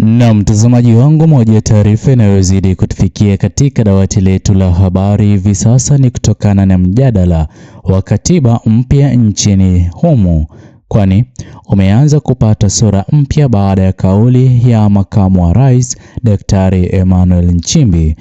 Na mtazamaji wangu, moja ya taarifa inayozidi kutufikia katika dawati letu la habari hivi sasa ni kutokana na mjadala wa katiba mpya nchini humu, kwani umeanza kupata sura mpya baada ya kauli ya makamu wa rais Daktari Emmanuel Nchimbi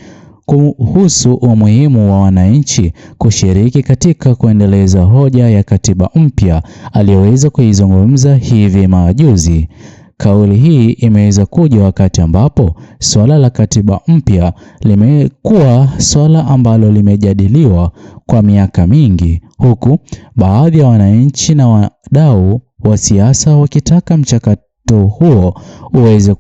kuhusu umuhimu wa wananchi kushiriki katika kuendeleza hoja ya katiba mpya aliyoweza kuizungumza hivi majuzi. Kauli hii imeweza kuja wakati ambapo swala la katiba mpya limekuwa swala ambalo limejadiliwa kwa miaka mingi, huku baadhi ya wananchi na wadau wa siasa wakitaka mchakato huo uweze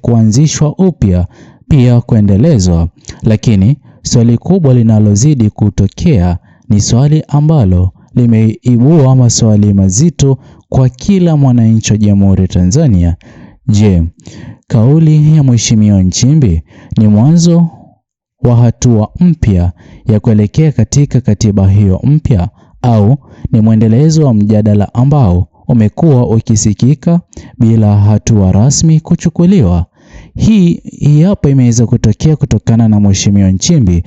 kuanzishwa upya, pia kuendelezwa. Lakini swali kubwa linalozidi kutokea ni swali ambalo limeibua maswali mazito kwa kila mwananchi wa Jamhuri ya Tanzania. Je, kauli ya Mheshimiwa Nchimbi ni mwanzo wa hatua mpya ya kuelekea katika katiba hiyo mpya, au ni mwendelezo wa mjadala ambao umekuwa ukisikika bila hatua rasmi kuchukuliwa? Hii hapa imeweza kutokea kutokana na Mheshimiwa Nchimbi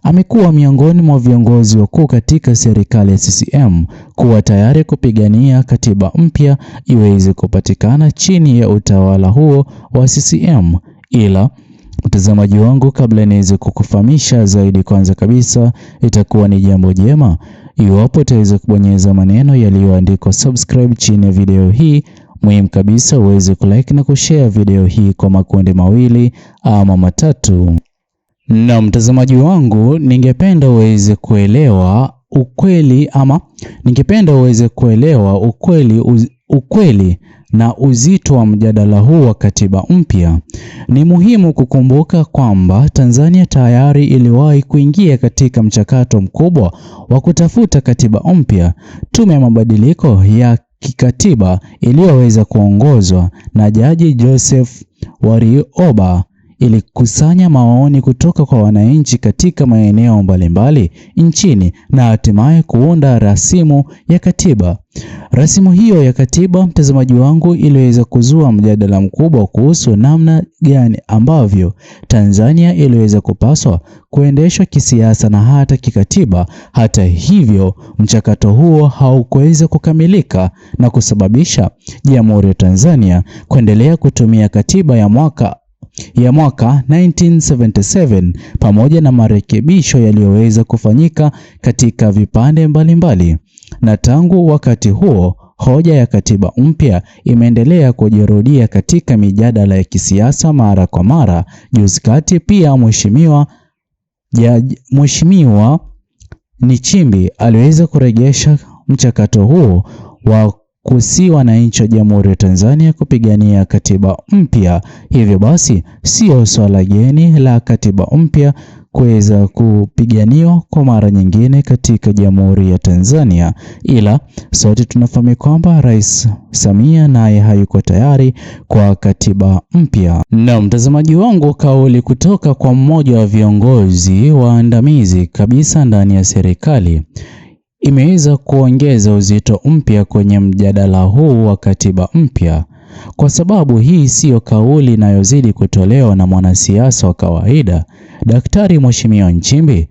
amekuwa miongoni mwa viongozi wakuu katika serikali ya CCM kuwa tayari kupigania katiba mpya iweze kupatikana chini ya utawala huo wa CCM. Ila mtazamaji wangu, kabla niweze kukufahamisha zaidi, kwanza kabisa itakuwa ni jambo jema iwapo utaweza kubonyeza maneno yaliyoandikwa subscribe chini ya video hii. Muhimu kabisa uweze kulike na kushare video hii kwa makundi mawili ama matatu. Na mtazamaji wangu, ningependa uweze kuelewa ukweli na uzito wa mjadala huu wa katiba mpya. Ni muhimu kukumbuka kwamba Tanzania tayari iliwahi kuingia katika mchakato mkubwa wa kutafuta katiba mpya. Tume ya mabadiliko ya kikatiba iliyoweza kuongozwa na Jaji Joseph Warioba ilikusanya maoni kutoka kwa wananchi katika maeneo mbalimbali nchini na hatimaye kuunda rasimu ya katiba. Rasimu hiyo ya katiba, mtazamaji wangu, iliweza kuzua mjadala mkubwa kuhusu namna gani ambavyo Tanzania iliweza kupaswa kuendeshwa kisiasa na hata kikatiba. Hata hivyo, mchakato huo haukuweza kukamilika na kusababisha Jamhuri ya Tanzania kuendelea kutumia katiba ya mwaka 1977 pamoja na marekebisho yaliyoweza kufanyika katika vipande mbalimbali. Na tangu wakati huo, hoja ya katiba mpya imeendelea kujirudia katika mijadala ya kisiasa mara kwa mara. Juzi kati pia Mheshimiwa Nchimbi aliweza kurejesha mchakato huo wa kusi wananchi wa Jamhuri ya Tanzania kupigania katiba mpya. Hivyo basi sio swala geni la katiba mpya kuweza kupiganiwa kwa mara nyingine katika Jamhuri ya Tanzania, ila sote tunafahamu kwamba Rais Samia naye hayuko tayari kwa katiba mpya. Na mtazamaji wangu, kauli kutoka kwa mmoja wa viongozi waandamizi kabisa ndani ya serikali imeweza kuongeza uzito mpya kwenye mjadala huu wa katiba mpya, kwa sababu hii siyo kauli inayozidi kutolewa na mwanasiasa wa kawaida. Daktari Mheshimiwa Nchimbi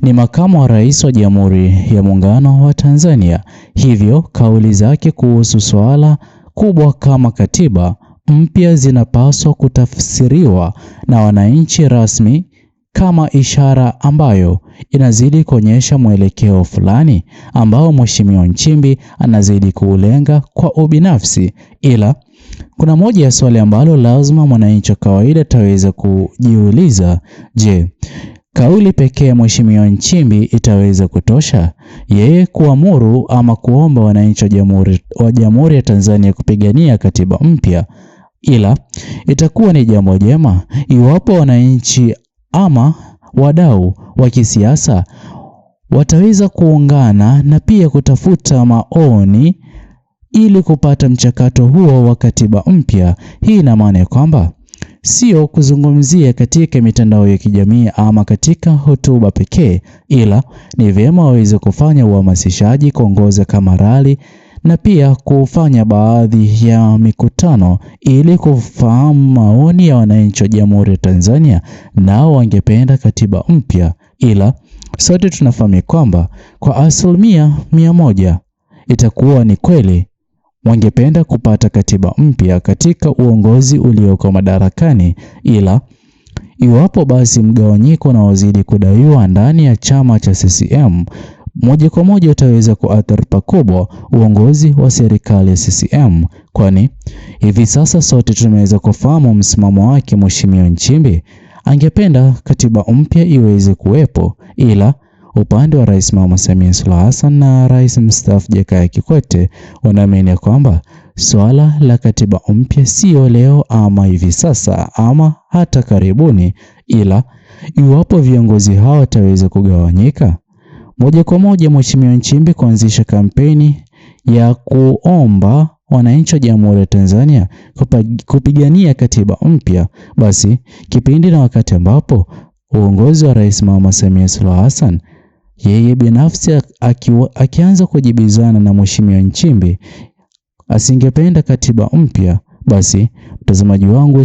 ni makamu wa rais wa Jamhuri ya Muungano wa Tanzania, hivyo kauli zake kuhusu swala kubwa kama katiba mpya zinapaswa kutafsiriwa na wananchi rasmi kama ishara ambayo inazidi kuonyesha mwelekeo fulani ambao Mheshimiwa Nchimbi anazidi kuulenga kwa ubinafsi. Ila kuna moja ya swali ambalo lazima mwananchi wa kawaida ataweza kujiuliza. Je, kauli pekee ya Mheshimiwa Nchimbi itaweza kutosha yeye kuamuru ama kuomba wananchi wa Jamhuri ya Tanzania kupigania katiba mpya? Ila itakuwa ni jambo jema iwapo wananchi ama wadau wa kisiasa wataweza kuungana na pia kutafuta maoni ili kupata mchakato huo wa katiba mpya. Hii ina maana kwamba sio kuzungumzia katika mitandao ya kijamii ama katika hotuba pekee, ila ni vyema waweze kufanya uhamasishaji, kuongoza kama rali na pia kufanya baadhi ya mikutano ili kufahamu maoni ya wananchi wa Jamhuri ya Tanzania, nao wangependa katiba mpya, ila sote tunafahamu kwamba kwa 100% itakuwa ni kweli wangependa kupata katiba mpya katika uongozi ulioko madarakani, ila iwapo basi mgawanyiko unaozidi kudaiwa ndani ya chama cha CCM moja kwa moja utaweza kuathiri pakubwa uongozi wa serikali ya CCM, kwani hivi sasa sote tumeweza kufahamu msimamo wake Mheshimiwa Nchimbi. Angependa katiba mpya iweze kuwepo, ila upande wa Rais Mama Samia Suluhu Hassan na Rais mstaafu Jakaya Kikwete wanaamini kwamba swala la katiba mpya sio leo ama hivi sasa ama hata karibuni, ila iwapo viongozi hao wataweza kugawanyika, moja kwa moja Mheshimiwa Nchimbi kuanzisha kampeni ya kuomba wananchi wa Jamhuri ya Tanzania kupigania katiba mpya, basi kipindi na wakati ambapo uongozi wa Rais Mama Samia Suluhu Hassan yeye binafsi akianza kujibizana na Mheshimiwa Nchimbi asingependa katiba mpya, basi mtazamaji wangu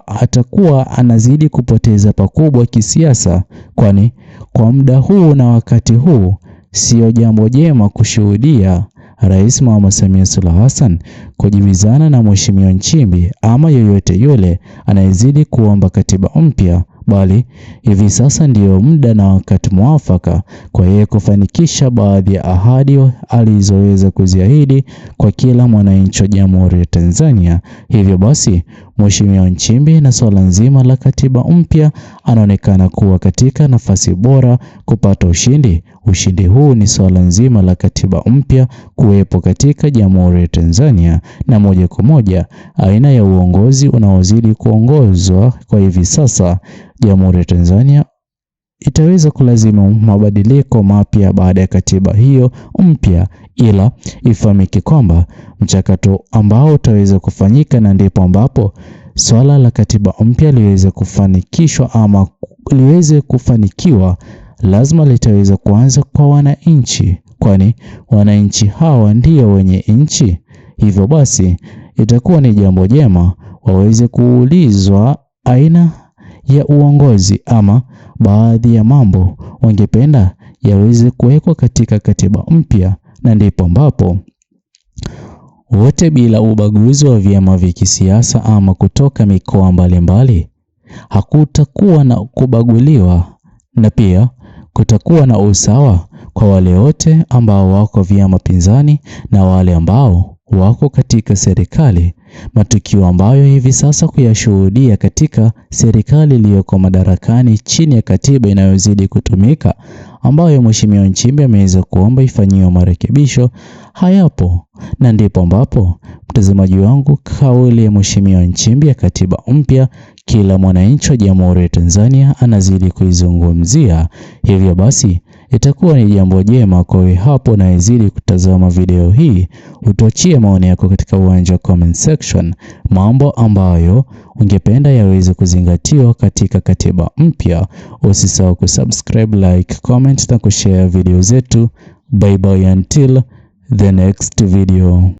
atakuwa anazidi kupoteza pakubwa kisiasa, kwani kwa muda huu na wakati huu sio jambo jema kushuhudia Rais Mama Samia Suluhu Hassan kujibizana na Mheshimiwa Nchimbi ama yoyote yule anayezidi kuomba katiba mpya, bali hivi sasa ndiyo muda na wakati mwafaka kwa yeye kufanikisha baadhi ya ahadi alizoweza kuziahidi kwa kila mwananchi wa Jamhuri ya Tanzania. Hivyo basi Mheshimiwa Nchimbi na swala nzima la katiba mpya anaonekana kuwa katika nafasi bora kupata ushindi. Ushindi huu ni swala nzima la katiba mpya kuwepo katika Jamhuri ya Tanzania, na moja kwa moja aina ya uongozi unaozidi kuongozwa kwa hivi sasa Jamhuri ya Tanzania itaweza kulazimu mabadiliko mapya baada ya katiba hiyo mpya, ila ifahamike kwamba mchakato ambao utaweza kufanyika na ndipo ambapo swala la katiba mpya liweze kufanikishwa ama liweze kufanikiwa, lazima litaweza kuanza kwa wananchi, kwani wananchi hawa ndio wenye nchi. Hivyo basi itakuwa ni jambo jema waweze kuulizwa aina ya uongozi ama baadhi ya mambo wangependa yaweze kuwekwa katika katiba mpya, na ndipo ambapo wote bila ubaguzi wa vyama vya kisiasa ama kutoka mikoa mbalimbali hakutakuwa na kubaguliwa, na pia kutakuwa na usawa kwa wale wote ambao wako vyama pinzani na wale ambao wako katika serikali, matukio ambayo hivi sasa kuyashuhudia katika serikali iliyoko madarakani chini ya katiba inayozidi kutumika, ambayo Mheshimiwa Nchimbi ameweza kuomba ifanyiwe marekebisho, hayapo. Na ndipo ambapo mtazamaji wangu, kauli ya Mheshimiwa Nchimbi ya katiba mpya kila mwananchi wa Jamhuri ya Tanzania anazidi kuizungumzia. Hivyo basi itakuwa ni jambo jema kwa wewe hapo na izidi kutazama video hii, utuachie maoni yako katika uwanja wa comment section, mambo ambayo ungependa yaweze kuzingatiwa katika katiba mpya. Usisahau kusubscribe, like, comment na kushare video zetu. Bye bye until the next video.